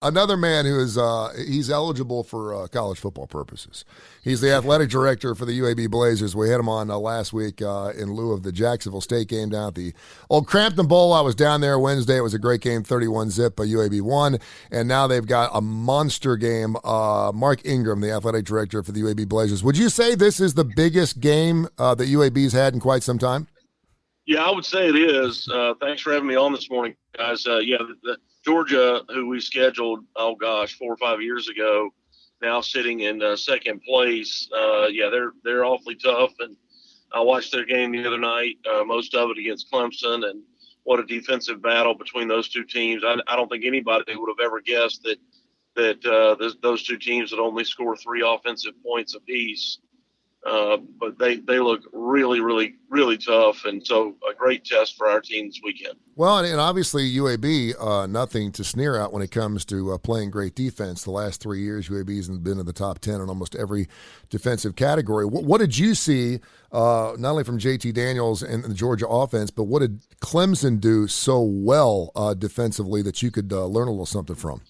Another man who is he's eligible for college football purposes. He's the athletic director for the UAB Blazers. We had him on last week in lieu of the Jacksonville State game down at the old Crampton Bowl. I was down there Wednesday. It was a great game, 31-zip. UAB won, and now they've got a monster game. Mark Ingram, the athletic director for the UAB Blazers. Would you say this is the biggest game that UAB's had in quite some time? Yeah, I would say it is. Thanks for having me on this morning, guys. Georgia, who we scheduled, 4 or 5 years ago, now sitting in second place. They're awfully tough, and I watched their game the other night, most of it against Clemson, and what a defensive battle between those two teams. I don't think anybody would have ever guessed that those two teams would only score 3 offensive points apiece. But they look really, really, really tough, and so a great test for our team this weekend. Well, and obviously UAB, nothing to sneer at when it comes to playing great defense. The last 3 years, UAB's been in the top 10 in almost every defensive category. What did you see, not only from JT Daniels and the Georgia offense, but what did Clemson do so well defensively that you could learn a little something from?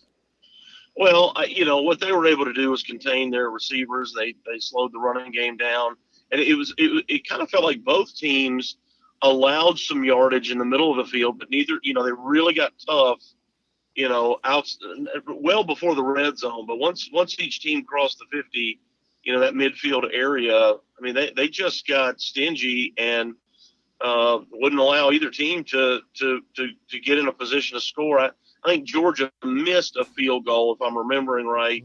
Well, what they were able to do was contain their receivers. They slowed the running game down, and it kind of felt like both teams allowed some yardage in the middle of the field, but neither, they really got tough, out well before the red zone. But once each team crossed the 50, that midfield area, I mean, they just got stingy and wouldn't allow either team to get in a position to score. I think Georgia missed a field goal, if I'm remembering right,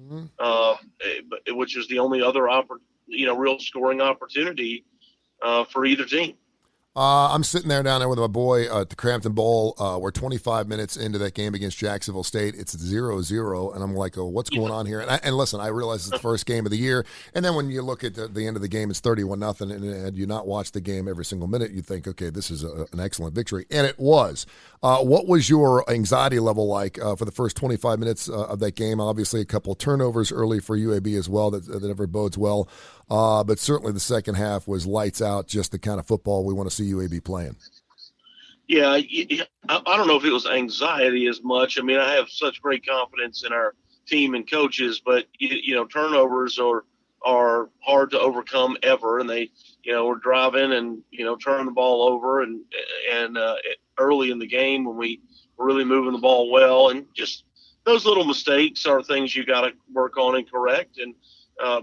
which is the only other real scoring opportunity for either team. I'm sitting there down there with my boy at the Crampton Bowl. We're 25 minutes into that game against Jacksonville State. It's 0-0, and I'm like, oh, what's going on here? And listen, I realize it's the first game of the year, and then when you look at the end of the game, it's 31-0, and had you not watched the game every single minute, you think, okay, this is an excellent victory, and it was. What was your anxiety level like for the first 25 minutes of that game? Obviously, a couple of turnovers early for UAB as well that never bodes well. But certainly the second half was lights out, just the kind of football we want to see UAB playing. Yeah, I don't know if it was anxiety as much. I mean, I have such great confidence in our team and coaches, but, turnovers are hard to overcome ever. And they, we're driving and, turn the ball over and early in the game when we were really moving the ball well. And just those little mistakes are things you got to work on and correct. And,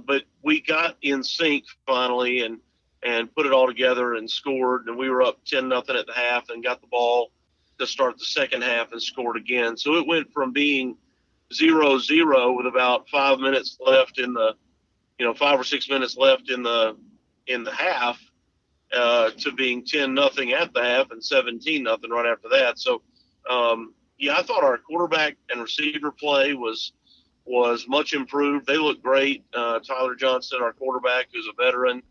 but we got in sync finally and put it all together and scored. And we were up 10-0 at the half and got the ball to start the second half and scored again. So it went from being 0-0 with about 5 minutes left in the, 5 or 6 minutes left in the half to being 10-0 at the half and 17-0 right after that. So, I thought our quarterback and receiver play was much improved. They looked great. Tyler Johnson, our quarterback, who's a veteran,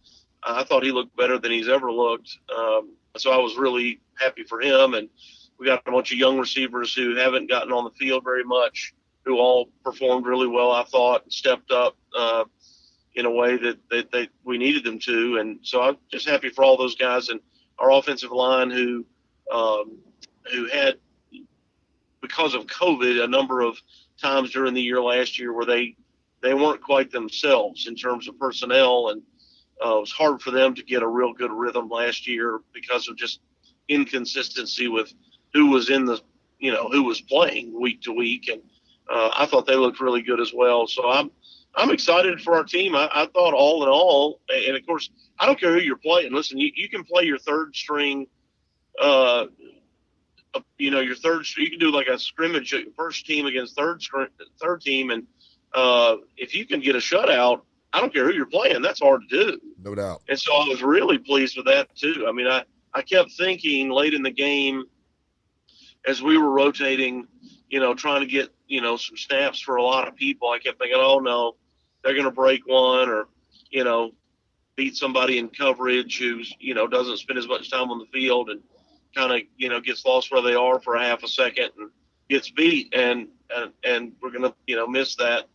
I thought he looked better than he's ever looked. So I was really happy for him. And we got a bunch of young receivers who haven't gotten on the field very much, who all performed really well, I thought, and stepped up in a way that we needed them to. And so I'm just happy for all those guys and our offensive line who had, because of COVID, a number of times during the year last year where they weren't quite themselves in terms of personnel, and it was hard for them to get a real good rhythm last year because of just inconsistency with who was who was playing week to week. And I thought they looked really good as well. So I'm excited for our team. I thought all in all, and of course, I don't care who you're playing. Listen, you can play your third string, your third. You can do like a scrimmage, first team against third team, and if you can get a shutout, I don't care who you're playing. That's hard to do, no doubt. And so I was really pleased with that too. I mean, I kept thinking late in the game as we were rotating, trying to get some snaps for a lot of people. I kept thinking, oh no, they're going to break one or beat somebody in coverage who's doesn't spend as much time on the field and kind of gets lost where they are for a half a second and gets beat, and we're going to miss that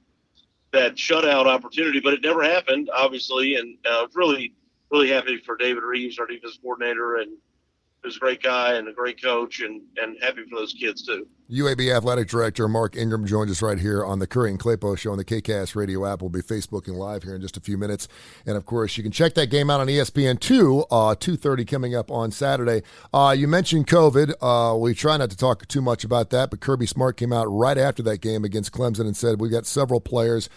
shutout opportunity. But it never happened, obviously, and I was really, really happy for David Reeves, our defense coordinator, and who's a great guy and a great coach, and happy for those kids too. UAB Athletic Director Mark Ingram joins us right here on the Kurre and Klapow Show on the KCAST radio app. We'll be Facebooking live here in just a few minutes. And, of course, you can check that game out on ESPN2, 2:30 coming up on Saturday. You mentioned COVID. We try not to talk too much about that, but Kirby Smart came out right after that game against Clemson and said, we've got several players.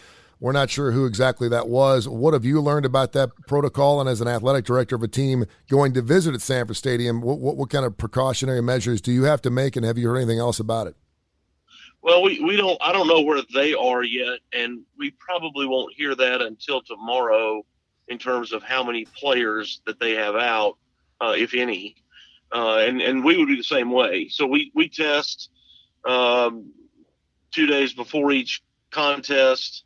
We're not sure who exactly that was. What have you learned about that protocol? And as an athletic director of a team going to visit at Sanford Stadium, what kind of precautionary measures do you have to make, and have you heard anything else about it? Well, we don't. I don't know where they are yet, and we probably won't hear that until tomorrow in terms of how many players that they have out, if any. And we would be the same way. So we test 2 days before each contest.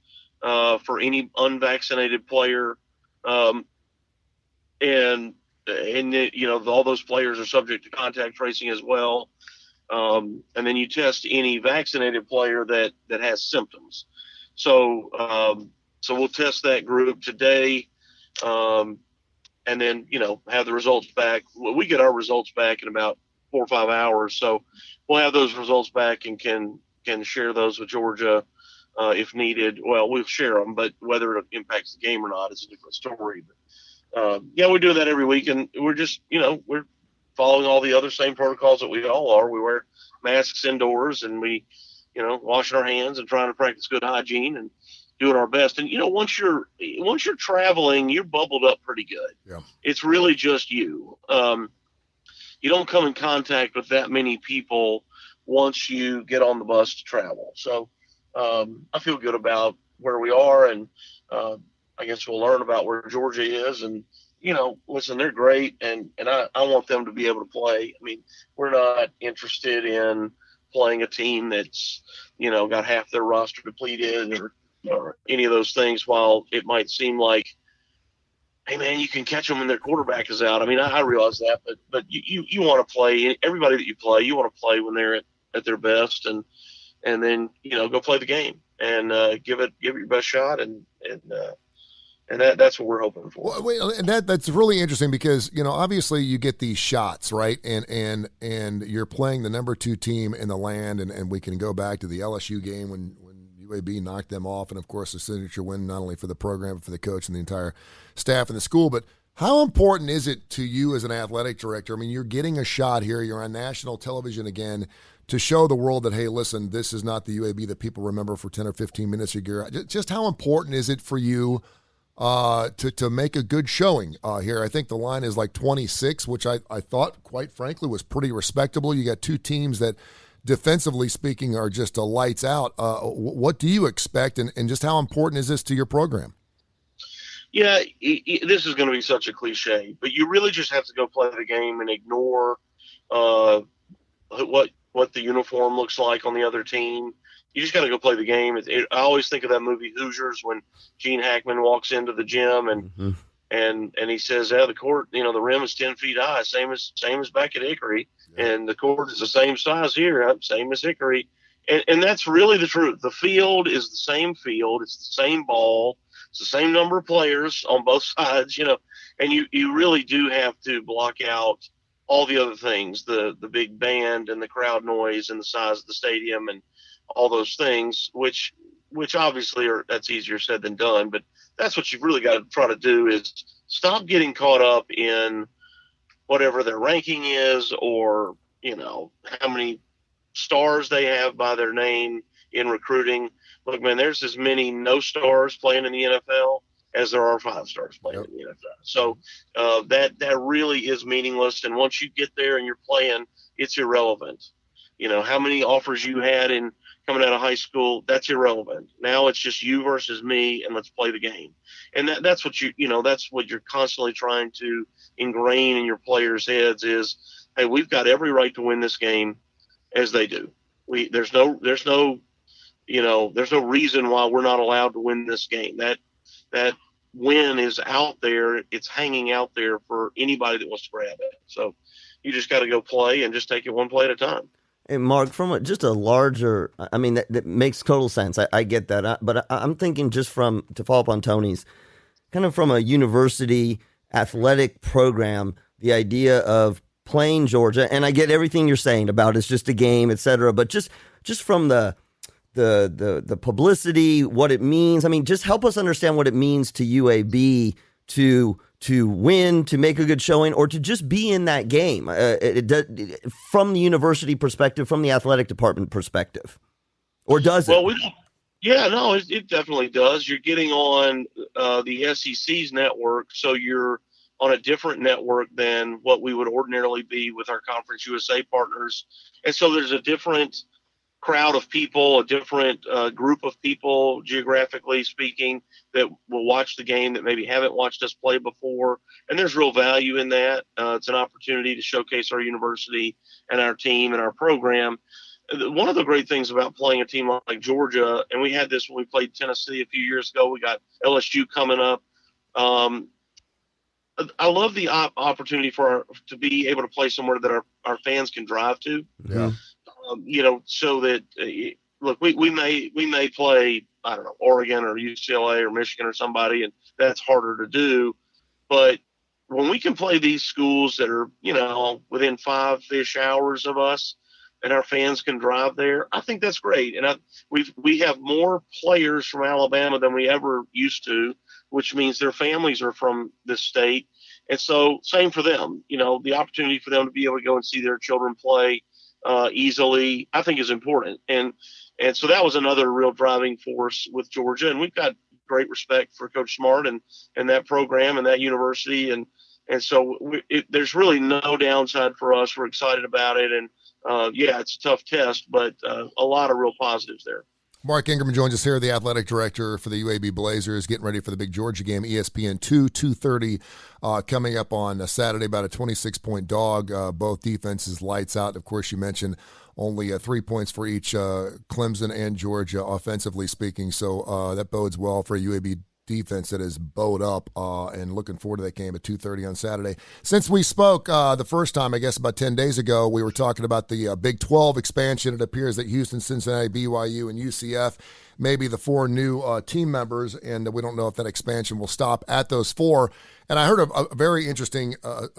For any unvaccinated player, and all those players are subject to contact tracing as well. And then you test any vaccinated player that has symptoms. So we'll test that group today, and then have the results back. We get our results back in about 4 or 5 hours, so we'll have those results back and can share those with Georgia. If needed. Well, we'll share them, but whether it impacts the game or not is a different story. But, we do that every week, and we're just, we're following all the other same protocols that we all are. We wear masks indoors, and we, washing our hands and trying to practice good hygiene and doing our best. And, once you're traveling, you're bubbled up pretty good. Yeah. It's really just you. You don't come in contact with that many people once you get on the bus to travel. So, I feel good about where we are, and I guess we'll learn about where Georgia is. And, listen, they're great, and I want them to be able to play. I mean, we're not interested in playing a team that's, got half their roster depleted or any of those things, while it might seem like, hey, man, you can catch them when their quarterback is out. I mean, I realize that, but you want to play. Everybody that you play, you want to play when they're at their best, and then, go play the game and give it your best shot. And that's what we're hoping for. Well, wait, and that's really interesting because, obviously you get these shots, right? And you're playing the number 2 team in the land. And we can go back to the LSU game when UAB knocked them off. And of course, a signature win, not only for the program, but for the coach and the entire staff in the school. But how important is it to you as an athletic director? I mean, you're getting a shot here. You're on national television again, to show the world that, hey, listen, this is not the UAB that people remember for 10 or 15 minutes a year. Just how important is it for you to make a good showing here? I think the line is like 26, which I thought, quite frankly, was pretty respectable. You got 2 teams that, defensively speaking, are just lights out. What do you expect, and just how important is this to your program? Yeah, this is going to be such a cliche, but you really just have to go play the game and ignore what the uniform looks like on the other team. You just got to go play the game. I always think of that movie Hoosiers, when Gene Hackman walks into the gym and he says, the court, the rim is 10 feet high, same as back at Hickory. Yeah. And the court is the same size here, same as Hickory. And that's really the truth. The field is the same field. It's the same ball. It's the same number of players on both sides, and you really do have to block out all the other things, the big band and the crowd noise and the size of the stadium and all those things, which obviously that's easier said than done. But that's what you've really got to try to do, is stop getting caught up in whatever their ranking is, or, how many stars they have by their name in recruiting. Look, man, there's as many no stars playing in the NFL as there are 5 stars playing in the NFL. So that really is meaningless. And once you get there and you're playing, it's irrelevant. How many offers you had in coming out of high school, that's irrelevant. Now it's just you versus me, and let's play the game. And that's what that's what you're constantly trying to ingrain in your players' heads is, hey, we've got every right to win this game as they do. There's no reason why we're not allowed to win this game. That win is out there. It's hanging out there for anybody that wants to grab it. So you just got to go play and just take it one play at a time. Hey, Mark, from just a larger, I mean, that makes total sense. I get that. But I'm thinking just to follow up on Tony's, kind of from a university athletic program, the idea of playing Georgia, and I get everything you're saying about it's just a game, et cetera, but just from the publicity, what it means. I mean, just help us understand what it means to UAB to win, to make a good showing, or to just be in that game from the university perspective, from the athletic department perspective, or does it? Well, yeah, no, it definitely does. You're getting on the SEC's network, so you're on a different network than what we would ordinarily be with our Conference USA partners. And so there's a different crowd of people, a different group of people, geographically speaking, that will watch the game that maybe haven't watched us play before. And there's real value in that. It's an opportunity to showcase our university and our team and our program. One of the great things about playing a team like Georgia, and we had this when we played Tennessee a few years ago, we got LSU coming up. I love the opportunity to be able to play somewhere that our fans can drive to. Yeah. So that look, we may play, I don't know, Oregon or UCLA or Michigan or somebody, and that's harder to do. But when we can play these schools that are, within 5-ish hours of us, and our fans can drive there, I think that's great. And we have more players from Alabama than we ever used to, which means their families are from this state. And so same for them, the opportunity for them to be able to go and see their children play easily, I think is important. And so that was another real driving force with Georgia. And we've got great respect for Coach Smart and that program and that university. And so there's really no downside for us. We're excited about it. And it's a tough test, but a lot of real positives there. Mark Ingram joins us here, the athletic director for the UAB Blazers, getting ready for the big Georgia game, ESPN 2:30, coming up on Saturday, about a 26-point dog. Both defenses lights out. Of course, you mentioned only 3 points for each Clemson and Georgia, offensively speaking. So that bodes well for a UAB defense that is bowed up, and looking forward to that game at 2:30 on Saturday. Since we spoke the first time, I guess about 10 days ago, we were talking about the Big 12 expansion. It appears that Houston, Cincinnati, BYU, and UCF may be the 4 new team members, and we don't know if that expansion will stop at those 4. And I heard a very interesting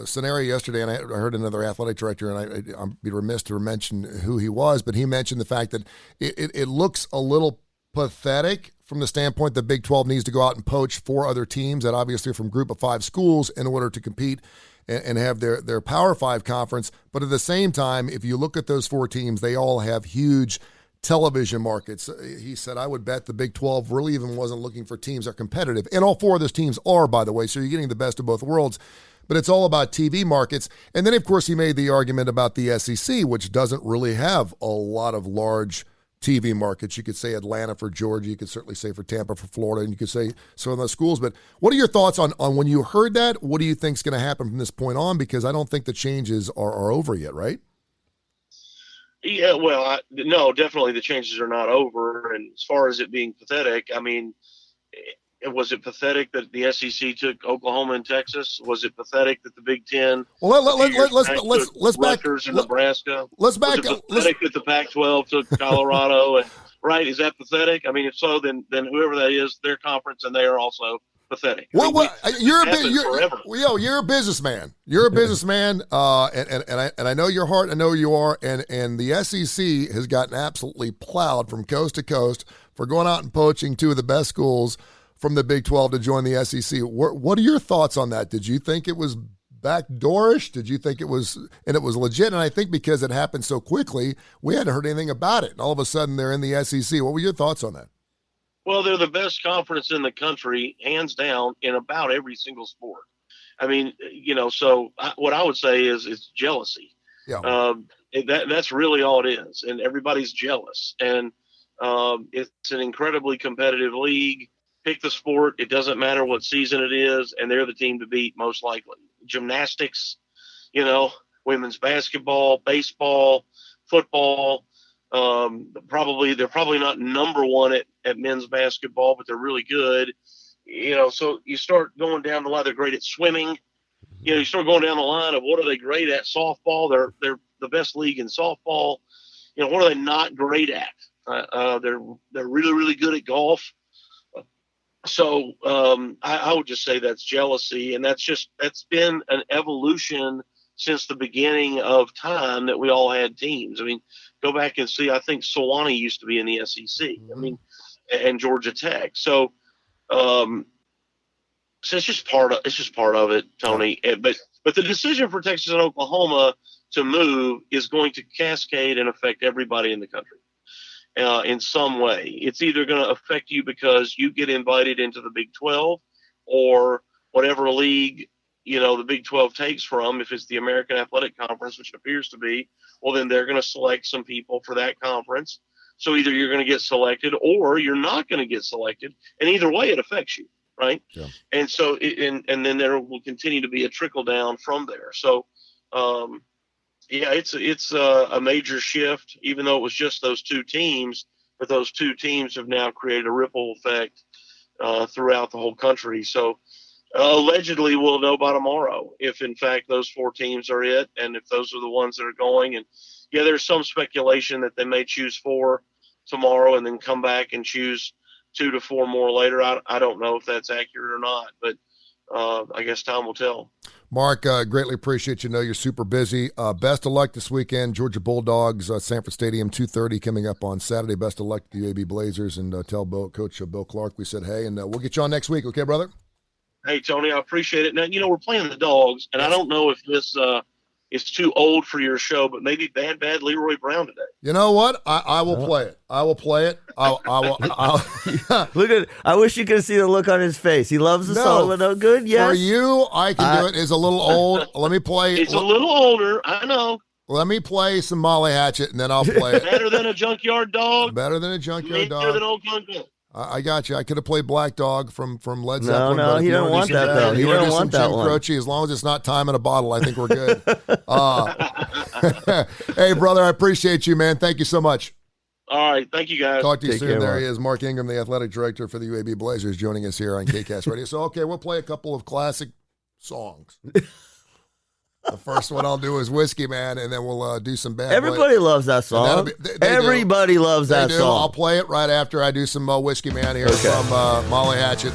scenario yesterday, and I heard another athletic director, and I'm be remiss to mention who he was, but he mentioned the fact that it looks a little pathetic from the standpoint that Big 12 needs to go out and poach 4 other teams that obviously are from group of 5 schools in order to compete and have their Power 5 conference. But at the same time, if you look at those 4 teams, they all have huge television markets. He said, I would bet the Big 12 really even wasn't looking for teams that are competitive. And all 4 of those teams are, by the way, so you're getting the best of both worlds. But it's all about TV markets. And then, of course, he made the argument about the SEC, which doesn't really have a lot of large TV markets. You could say Atlanta for Georgia. You could certainly say for Tampa for Florida, and you could say some of those schools. But what are your thoughts on when you heard that? What do you think is going to happen from this point on? Because I don't think the changes are over yet, right? Yeah, well, no, definitely the changes are not over. And as far as it being pathetic, I mean, was it pathetic that the SEC took Oklahoma and Texas? Was it pathetic that the Big Ten? Well, let's back. Rutgers and Nebraska. Let's back. Was it pathetic that the Pac-12 took Colorado? And right, is that pathetic? I mean, if so, then whoever that is, their conference, and they are also pathetic. You're a businessman. You're a businessman, and I know your heart. I know you are, and the SEC has gotten absolutely plowed from coast to coast for going out and poaching 2 of the best schools from the Big 12 to join the SEC. What are your thoughts on that? Did you think it was backdoorish? Did you think it was legit? And I think because it happened so quickly, we hadn't heard anything about it. And all of a sudden, they're in the SEC. What were your thoughts on that? Well, they're the best conference in the country, hands down, in about every single sport. I mean, so what I would say is it's jealousy. Yeah. That's really all it is. And everybody's jealous. And it's an incredibly competitive league. Pick the sport. It doesn't matter what season it is, and they're the team to beat most likely. Gymnastics, women's basketball, baseball, football. They're probably not number 1 at men's basketball, but they're really good. So you start going down the line. They're great at swimming. You start going down the line of what are they great at? Softball. They're the best league in softball. What are they not great at? They're really, really good at golf. So I would just say that's jealousy, and that's been an evolution since the beginning of time that we all had teams. I mean, go back and see. I think Sewanee used to be in the SEC. I mean, and Georgia Tech. So, so it's just part of it, Tony. But the decision for Texas and Oklahoma to move is going to cascade and affect everybody in the country in some way. It's either going to affect you because you get invited into the Big 12 or whatever league, the Big 12 takes from. If it's the American Athletic Conference, which it appears to be, well, then they're going to select some people for that conference. So either you're going to get selected or you're not going to get selected. And either way, it affects you. Right. Yeah. And so, and then there will continue to be a trickle down from there. So, it's a major shift, even though it was just those two teams, but those two teams have now created a ripple effect throughout the whole country. So allegedly we'll know by tomorrow if in fact those four teams are it. And if those are the ones that are going, and there's some speculation that they may choose 4 tomorrow and then come back and choose 2 to 4 more later. I don't know if that's accurate or not, but I guess time will tell. Mark, greatly appreciate you. Know you're super busy. Best of luck this weekend. Georgia Bulldogs, Sanford Stadium, 2:30 coming up on Saturday. Best of luck to the UAB Blazers, and tell Coach Bill Clark we said hey, and we'll get you on next week. Okay, brother? Hey, Tony, I appreciate it. Now, we're playing the Dogs, and I don't know if this is too old for your show, but maybe Bad Leroy Brown today. You know what? I will play it. I will play it. I'll Look at. I wish you could see the look on his face. He loves the song, but no good. Yes. For you, I can do it. It's a little old. Let me play. It's a little older. I know. Let me play some Molly Hatchet, and then I'll play it. Better than a junkyard dog. Better than a junkyard dog. Better than old junkyard. I got you. I could have played Black Dog from Led Zeppelin. No, he don't want that, though. He don't want that one. Croce, as long as it's not time in a bottle, I think we're good. Hey, brother, I appreciate you, man. Thank you so much. All right. Thank you, guys. Talk to you soon. Care, there Mark. He is, Mark Ingram, the athletic director for the UAB Blazers, joining us here on KCAST Radio. So, okay, we'll play a couple of classic songs. The first one I'll do is Whiskey Man, and then we'll do some Bad. Everybody loves that song. Everybody loves that song. I'll play it right after I do some Whiskey Man here from Molly Hatchet.